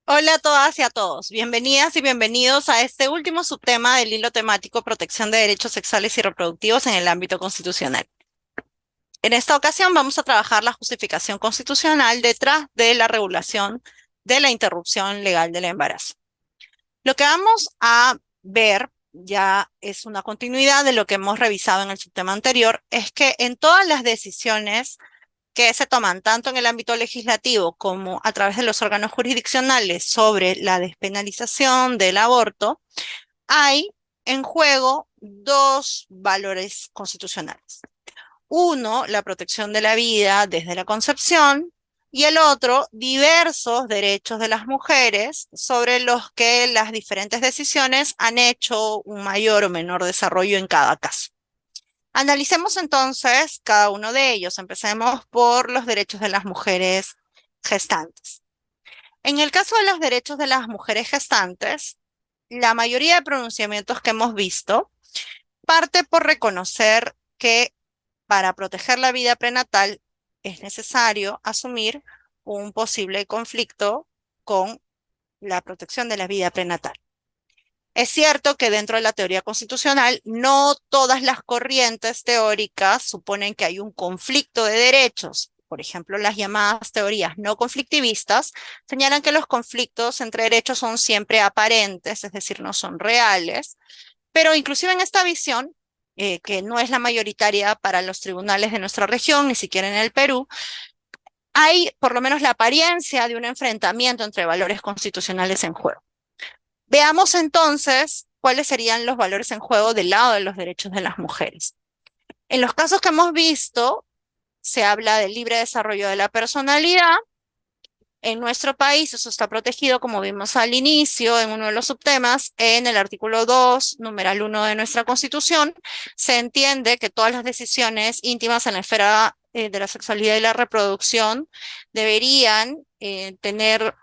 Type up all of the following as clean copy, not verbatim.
Hola a todas y a todos. Bienvenidas y bienvenidos a este último subtema del hilo temático Protección de Derechos Sexuales y Reproductivos en el ámbito constitucional. En esta ocasión vamos a trabajar la justificación constitucional detrás de la regulación de la interrupción legal del embarazo. Lo que vamos a ver ya es una continuidad de lo que hemos revisado en el subtema anterior, es que en todas las decisiones que se toman tanto en el ámbito legislativo como a través de los órganos jurisdiccionales sobre la despenalización del aborto, hay en juego dos valores constitucionales. Uno, la protección de la vida desde la concepción, y el otro, diversos derechos de las mujeres sobre los que las diferentes decisiones han hecho un mayor o menor desarrollo en cada caso. Analicemos entonces cada uno de ellos. Empecemos por los derechos de las mujeres gestantes. En el caso de los derechos de las mujeres gestantes, la mayoría de pronunciamientos que hemos visto parte por reconocer que para proteger la vida prenatal es necesario asumir un posible conflicto con la protección de la vida prenatal. Es cierto que dentro de la teoría constitucional no todas las corrientes teóricas suponen que hay un conflicto de derechos. Por ejemplo, las llamadas teorías no conflictivistas señalan que los conflictos entre derechos son siempre aparentes, es decir, no son reales, pero inclusive en esta visión, que no es la mayoritaria para los tribunales de nuestra región, ni siquiera en el Perú, hay por lo menos la apariencia de un enfrentamiento entre valores constitucionales en juego. Veamos entonces cuáles serían los valores en juego del lado de los derechos de las mujeres. En los casos que hemos visto, se habla del libre desarrollo de la personalidad. En nuestro país eso está protegido, como vimos al inicio, en uno de los subtemas, en el artículo 2, numeral 1 de nuestra Constitución. Se entiende que todas las decisiones íntimas en la esfera de la sexualidad y la reproducción deberían tener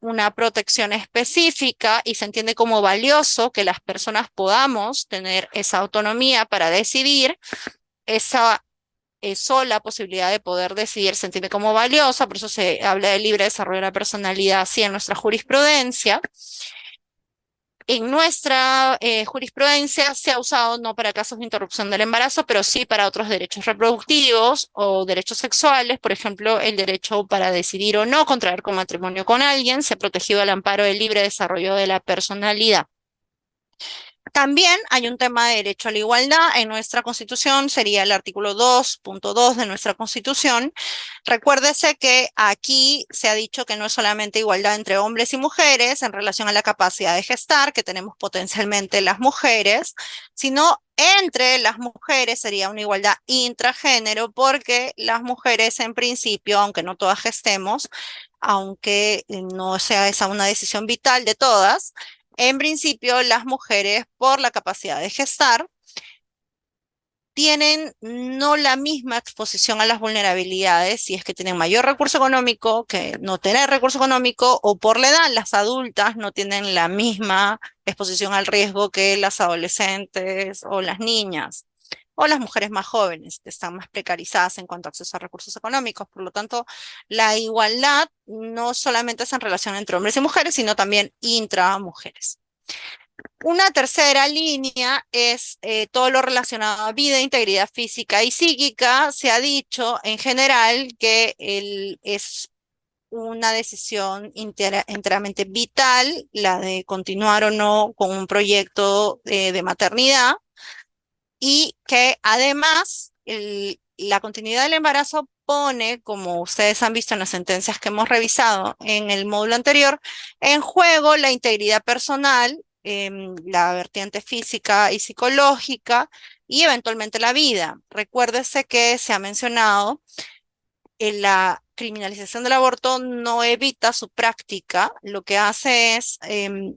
una protección específica, y se entiende como valioso que las personas podamos tener esa autonomía para decidir. Esa sola posibilidad de poder decidir se entiende como valiosa, por eso se habla del libre desarrollo de la personalidad así en nuestra jurisprudencia. En nuestra jurisprudencia se ha usado no para casos de interrupción del embarazo, pero sí para otros derechos reproductivos o derechos sexuales. Por ejemplo, el derecho para decidir o no contraer con matrimonio con alguien se ha protegido al amparo del libre desarrollo de la personalidad. También hay un tema de derecho a la igualdad en nuestra Constitución, sería el artículo 2.2 de nuestra Constitución. Recuérdese que aquí se ha dicho que no es solamente igualdad entre hombres y mujeres en relación a la capacidad de gestar, que tenemos potencialmente las mujeres, sino entre las mujeres sería una igualdad intragénero, porque las mujeres en principio, aunque no todas gestemos, aunque no sea esa una decisión vital de todas, en principio, las mujeres, por la capacidad de gestar, tienen no la misma exposición a las vulnerabilidades si es que tienen mayor recurso económico que no tener recurso económico, o por la edad, las adultas no tienen la misma exposición al riesgo que las adolescentes o las niñas o las mujeres más jóvenes, que están más precarizadas en cuanto a acceso a recursos económicos. Por lo tanto, la igualdad no solamente es en relación entre hombres y mujeres, sino también intramujeres. Una tercera línea es todo lo relacionado a vida, integridad física y psíquica. Se ha dicho en general que es una decisión enteramente vital, la de continuar o no con un proyecto de maternidad, y que además la continuidad del embarazo pone, como ustedes han visto en las sentencias que hemos revisado en el módulo anterior, en juego la integridad personal, la vertiente física y psicológica, y eventualmente la vida. Recuérdese que se ha mencionado la criminalización del aborto no evita su práctica, lo que hace es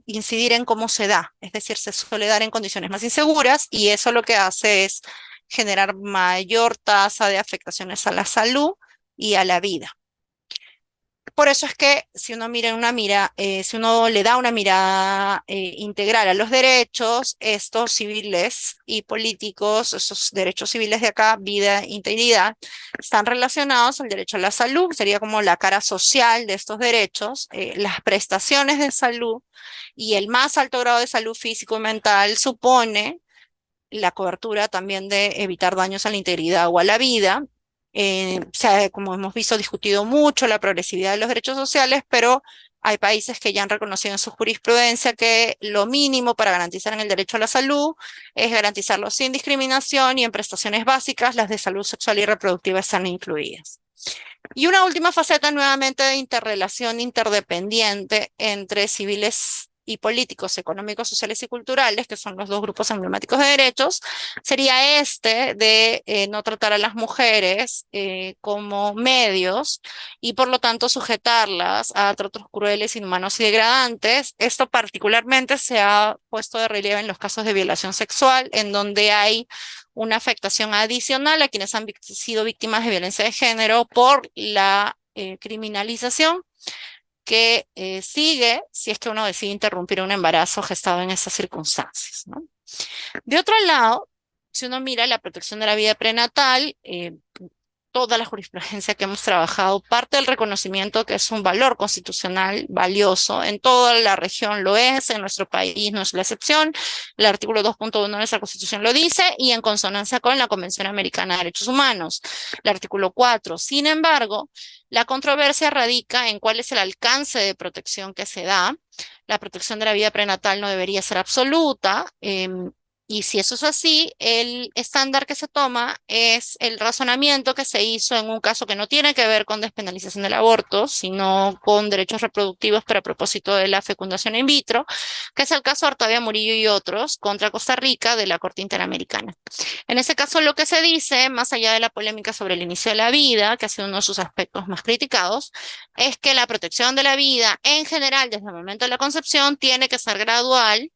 incidir en cómo se da, es decir, se suele dar en condiciones más inseguras, y eso lo que hace es generar mayor tasa de afectaciones a la salud y a la vida. Por eso es que si uno le da una mirada integral a los derechos, estos civiles y políticos, esos derechos civiles de acá, vida, integridad, están relacionados al derecho a la salud, sería como la cara social de estos derechos, las prestaciones de salud y el más alto grado de salud físico y mental supone la cobertura también de evitar daños a la integridad o a la vida. Se ha, como hemos visto, discutido mucho la progresividad de los derechos sociales, pero hay países que ya han reconocido en su jurisprudencia que lo mínimo para garantizar en el derecho a la salud es garantizarlo sin discriminación y en prestaciones básicas las de salud sexual y reproductiva están incluidas. Y una última faceta nuevamente de interrelación interdependiente entre civiles y políticos, económicos, sociales y culturales, que son los dos grupos emblemáticos de derechos, sería este de no tratar a las mujeres como medios y por lo tanto sujetarlas a tratos crueles, inhumanos y degradantes. Esto particularmente se ha puesto de relieve en los casos de violación sexual, en donde hay una afectación adicional a quienes han sido víctimas de violencia de género por la criminalización que sigue si es que uno decide interrumpir un embarazo gestado en esas circunstancias, ¿no? De otro lado, si uno mira la protección de la vida prenatal, toda la jurisprudencia que hemos trabajado parte del reconocimiento que es un valor constitucional valioso. En toda la región lo es, en nuestro país no es la excepción. El artículo 2.1 de nuestra Constitución lo dice y en consonancia con la Convención Americana de Derechos Humanos. El artículo 4. Sin embargo, la controversia radica en cuál es el alcance de protección que se da. La protección de la vida prenatal no debería ser absoluta. Y si eso es así, el estándar que se toma es el razonamiento que se hizo en un caso que no tiene que ver con despenalización del aborto, sino con derechos reproductivos para propósito de la fecundación in vitro, que es el caso Artavia Murillo y otros contra Costa Rica de la Corte Interamericana. En ese caso, lo que se dice, más allá de la polémica sobre el inicio de la vida, que ha sido uno de sus aspectos más criticados, es que la protección de la vida en general desde el momento de la concepción tiene que ser gradual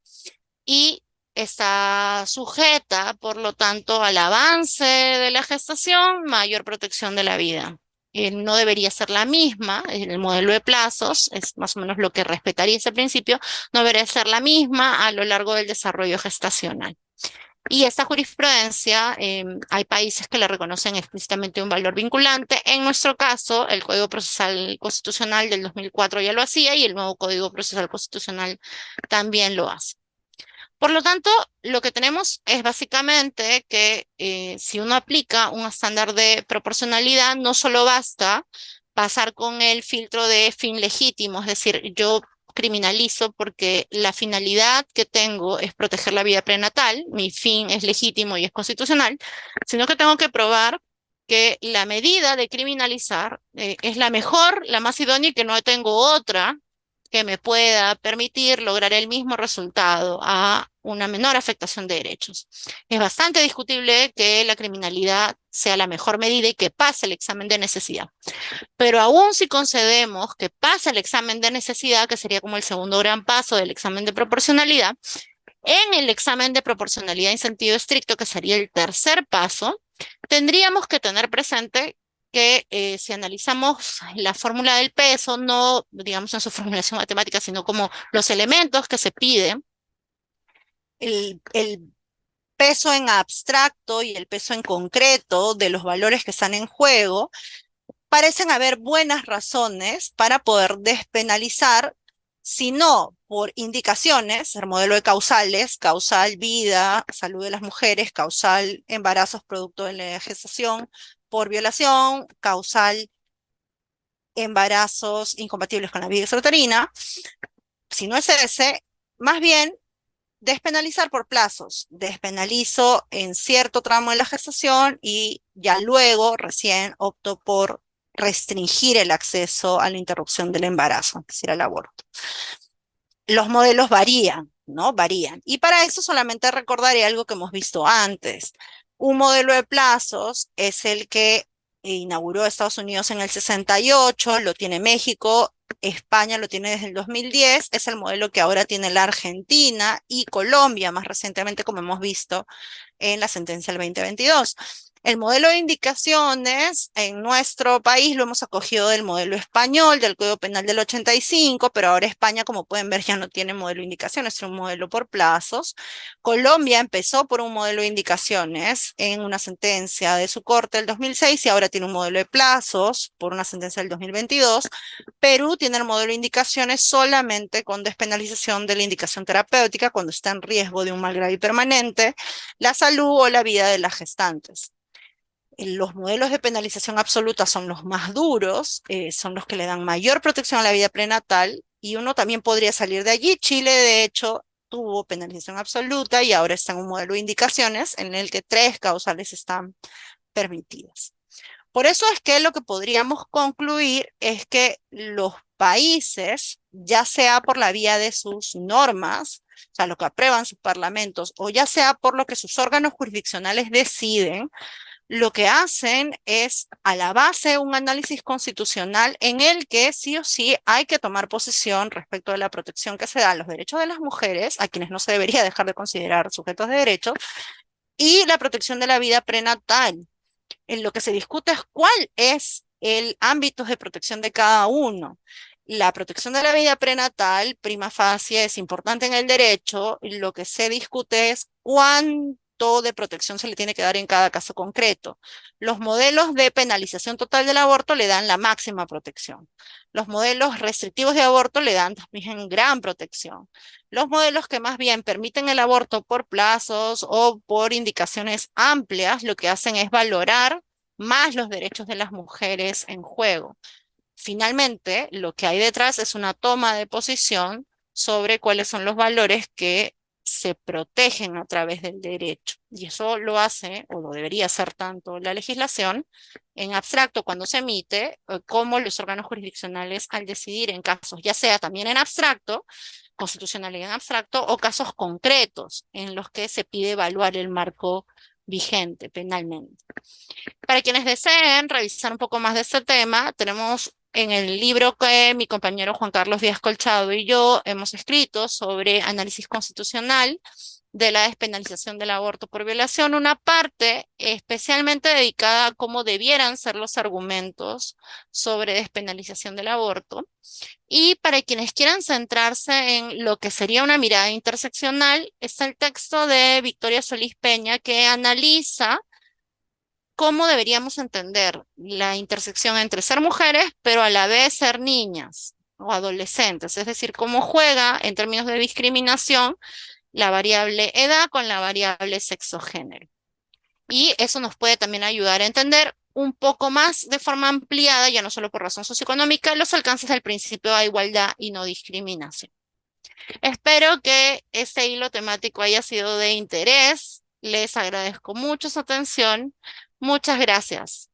y está sujeta, por lo tanto, al avance de la gestación, mayor protección de la vida. No debería ser la misma, el modelo de plazos es más o menos lo que respetaría ese principio, no debería ser la misma a lo largo del desarrollo gestacional. Y esta jurisprudencia, hay países que le reconocen explícitamente un valor vinculante. En nuestro caso, el Código Procesal Constitucional del 2004 ya lo hacía y el nuevo Código Procesal Constitucional también lo hace. Por lo tanto, lo que tenemos es básicamente que si uno aplica un estándar de proporcionalidad, no solo basta pasar con el filtro de fin legítimo, es decir, yo criminalizo porque la finalidad que tengo es proteger la vida prenatal, mi fin es legítimo y es constitucional, sino que tengo que probar que la medida de criminalizar es la mejor, la más idónea y que no tengo otra que me pueda permitir lograr el mismo resultado a una menor afectación de derechos. Es bastante discutible que la criminalidad sea la mejor medida y que pase el examen de necesidad. Pero aún si concedemos que pase el examen de necesidad, que sería como el segundo gran paso del examen de proporcionalidad, en el examen de proporcionalidad en sentido estricto, que sería el tercer paso, tendríamos que tener presente que si analizamos la fórmula del peso, no digamos en su formulación matemática, sino como los elementos que se piden, el peso en abstracto y el peso en concreto de los valores que están en juego, parecen haber buenas razones para poder despenalizar, si no por indicaciones, el modelo de causales, causal vida, salud de las mujeres, causal embarazos producto de la gestación por violación, causal embarazos incompatibles con la vida extrauterina. Si no es ese, más bien despenalizar por plazos. Despenalizo en cierto tramo de la gestación y ya luego recién opto por restringir el acceso a la interrupción del embarazo, es decir, al aborto. Los modelos varían, ¿no? Varían. Y para eso solamente recordaré algo que hemos visto antes. Un modelo de plazos es el que inauguró Estados Unidos en el 68, lo tiene México, España lo tiene desde el 2010, es el modelo que ahora tiene la Argentina y Colombia más recientemente, como hemos visto en la sentencia del 2022. El modelo de indicaciones en nuestro país lo hemos acogido del modelo español, del Código Penal del 85, pero ahora España, como pueden ver, ya no tiene modelo de indicaciones, es un modelo por plazos. Colombia empezó por un modelo de indicaciones en una sentencia de su corte del 2006 y ahora tiene un modelo de plazos por una sentencia del 2022. Perú tiene el modelo de indicaciones solamente con despenalización de la indicación terapéutica cuando está en riesgo de un mal grave y permanente, la salud o la vida de las gestantes. Los modelos de penalización absoluta son los más duros, son los que le dan mayor protección a la vida prenatal y uno también podría salir de allí. Chile, de hecho, tuvo penalización absoluta y ahora está en un modelo de indicaciones en el que 3 causales están permitidas. Por eso es que lo que podríamos concluir es que los países, ya sea por la vía de sus normas, o sea, lo que aprueban sus parlamentos, o ya sea por lo que sus órganos jurisdiccionales deciden, lo que hacen es a la base un análisis constitucional en el que sí o sí hay que tomar posición respecto de la protección que se da a los derechos de las mujeres, a quienes no se debería dejar de considerar sujetos de derecho, y la protección de la vida prenatal. En lo que se discute es cuál es el ámbito de protección de cada uno. La protección de la vida prenatal, prima facie, es importante en el derecho. Lo que se discute es cuánto de protección se le tiene que dar en cada caso concreto. Los modelos de penalización total del aborto le dan la máxima protección. Los modelos restrictivos de aborto le dan también gran protección. Los modelos que más bien permiten el aborto por plazos o por indicaciones amplias, lo que hacen es valorar más los derechos de las mujeres en juego. Finalmente, lo que hay detrás es una toma de posición sobre cuáles son los valores que se protegen a través del derecho. Y eso lo hace, o lo debería hacer tanto la legislación en abstracto cuando se emite, como los órganos jurisdiccionales al decidir en casos, ya sea también en abstracto, constitucionalidad en abstracto, o casos concretos en los que se pide evaluar el marco vigente penalmente. Para quienes deseen revisar un poco más de este tema, tenemos en el libro que mi compañero Juan Carlos Díaz Colchado y yo hemos escrito sobre análisis constitucional de la despenalización del aborto por violación, una parte especialmente dedicada a cómo debieran ser los argumentos sobre despenalización del aborto. Y para quienes quieran centrarse en lo que sería una mirada interseccional, está el texto de Victoria Solís Peña que analiza cómo deberíamos entender la intersección entre ser mujeres, pero a la vez ser niñas o adolescentes, es decir, cómo juega en términos de discriminación la variable edad con la variable sexo-género. Y eso nos puede también ayudar a entender un poco más de forma ampliada, ya no solo por razón socioeconómica, los alcances del principio de igualdad y no discriminación. Espero que este hilo temático haya sido de interés. Les agradezco mucho su atención. Muchas gracias.